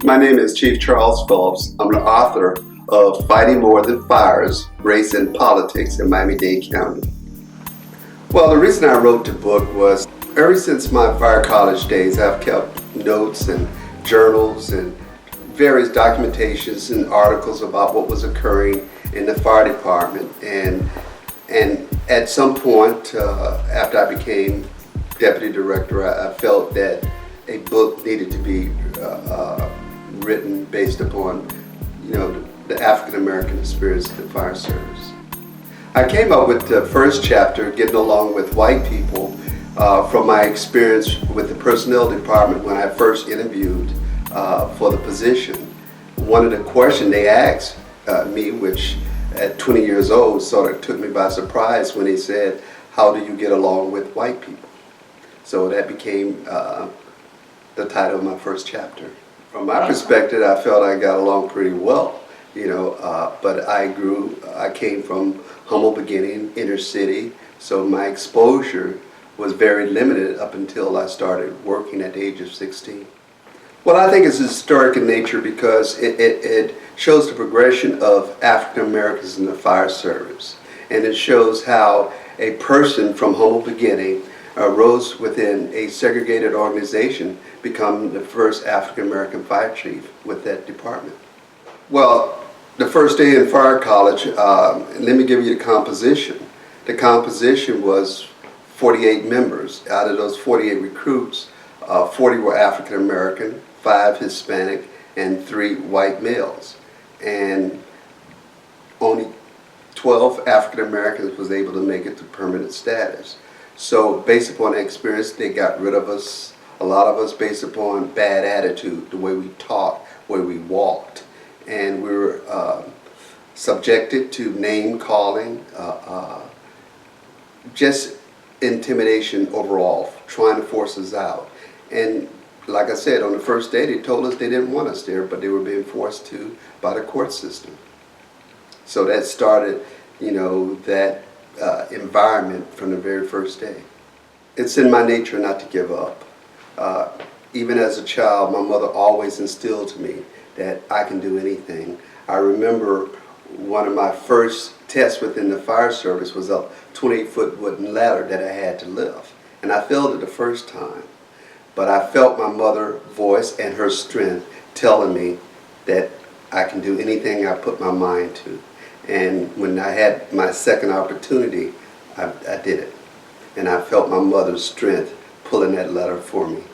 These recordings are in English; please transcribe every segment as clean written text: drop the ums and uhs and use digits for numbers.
My name is Chief Charles Phillips. I'm the author of Fighting More Than Fires, Race and Politics in Miami-Dade County. Well, the reason I wrote the book was ever since my fire college days, I've kept notes and journals and various documentations and articles about what was occurring in the fire department. And at some point, after I became deputy director, I felt that a book needed to be written based upon, the African American experience of the fire service. I came up with the first chapter, getting along with white people, from my experience with the personnel department when I first interviewed for the position. One of the questions they asked me, which at 20 years old sort of took me by surprise, when they said, "How do you get along with white people?" So that became the title of my first chapter. From my perspective, I felt I got along pretty well, but I came from humble beginning, inner city, so my exposure was very limited up until I started working at the age of 16. Well, I think it's historic in nature because it shows the progression of African Americans in the fire service, and it shows how a person from humble beginning rose within a segregated organization, become the first African American fire chief with that department. Well, the first day in fire college, let me give you the composition. The composition was 48 members. Out of those 48 recruits, 40 were African American, 5 Hispanic, and 3 white males. And only 12 African Americans was able to make it to permanent status. So based upon that experience, they got rid of us, a lot of us, based upon bad attitude, the way we talked, the way we walked. And we were subjected to name calling, just intimidation overall, trying to force us out. And like I said, on the first day, they told us they didn't want us there, but they were being forced to by the court system. So that started, that environment from the very first day. It's in my nature not to give up. Even as a child, my mother always instilled to me that I can do anything. I remember one of my first tests within the fire service was a 28-foot wooden ladder that I had to lift. And I failed it the first time. But I felt my mother's voice and her strength telling me that I can do anything I put my mind to. And when I had my second opportunity, I did it. And I felt my mother's strength pulling that ladder for me.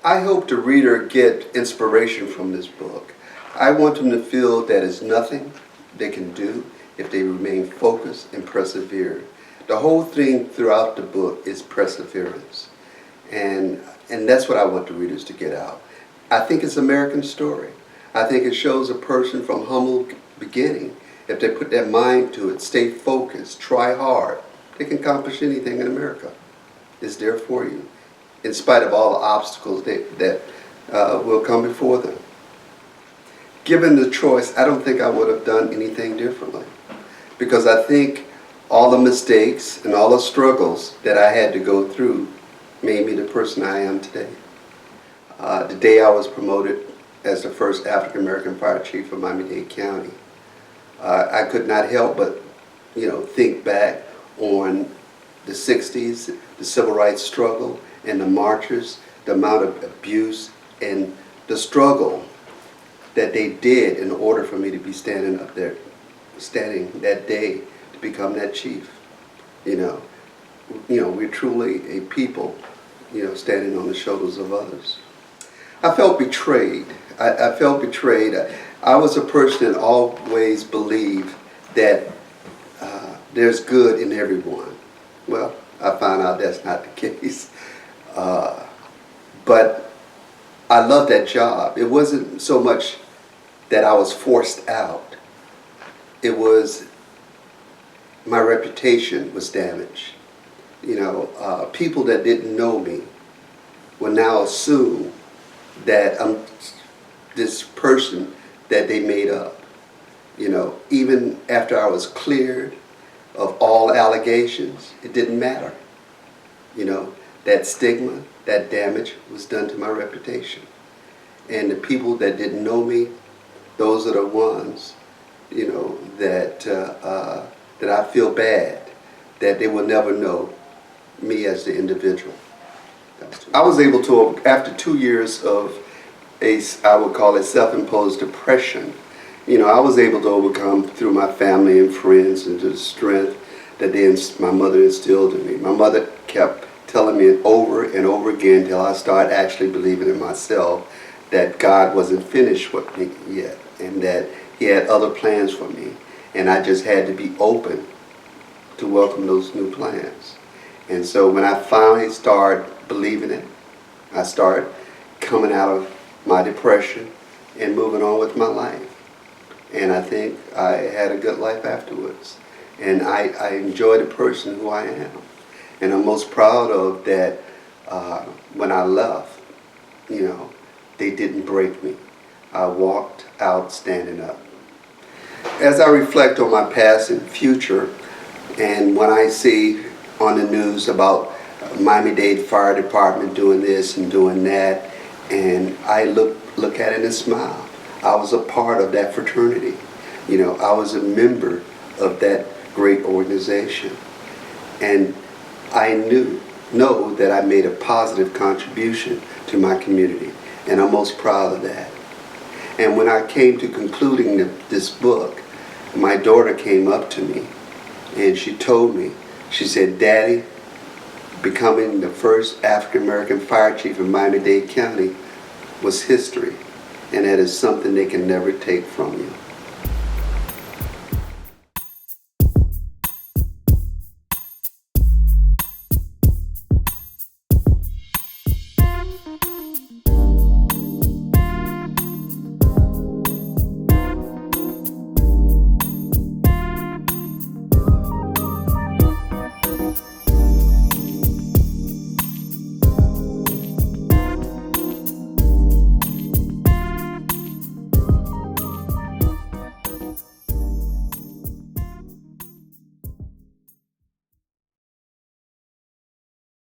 I hope the reader get inspiration from this book. I want them to feel that there's nothing they can do if they remain focused and persevere. The whole thing throughout the book is perseverance. And that's what I want the readers to get out. I think it's an American story. I think it shows a person from humble beginning. If they put their mind to it, stay focused, try hard, they can accomplish anything in America. It's there for you, in spite of all the obstacles that will come before them. Given the choice, I don't think I would have done anything differently, because I think all the mistakes and all the struggles that I had to go through made me the person I am today. The day I was promoted as the first African American fire chief of Miami-Dade County, I could not help but, think back on the 60s, the civil rights struggle, and the marchers, the amount of abuse and the struggle that they did in order for me to be standing up there, standing that day to become that chief. We're truly a people, standing on the shoulders of others. I felt betrayed. I felt betrayed. I was a person that always believed that there's good in everyone. Well, I found out that's not the case. But I loved that job. It wasn't so much that I was forced out. It was my reputation was damaged. People that didn't know me will now assume that I'm this person that they made up. Even after I was cleared of all allegations, it didn't matter. That stigma, that damage was done to my reputation. And the people that didn't know me, those are the ones, that I feel bad that they will never know me as the individual. I was able to, after 2 years of I would call it self-imposed depression, I was able to overcome through my family and friends and the strength that my mother instilled in me. My mother kept telling me over and over again till I started actually believing in myself that God wasn't finished with me yet and that He had other plans for me. And I just had to be open to welcome those new plans. And so when I finally started believing it, I started coming out of my depression and moving on with my life. And I think I had a good life afterwards. And I enjoy the person who I am. And I'm most proud of that when I left, they didn't break me. I walked out standing up. As I reflect on my past and future, and when I see on the news about Miami-Dade Fire Department doing this and doing that, and I look at it and smile. I was a part of that fraternity. I was a member of that great organization. And I know that I made a positive contribution to my community, and I'm most proud of that. And when I came to concluding this book, my daughter came up to me and she told me, she said, "Daddy, becoming the first African American fire chief in Miami-Dade County was history, and that is something they can never take from you."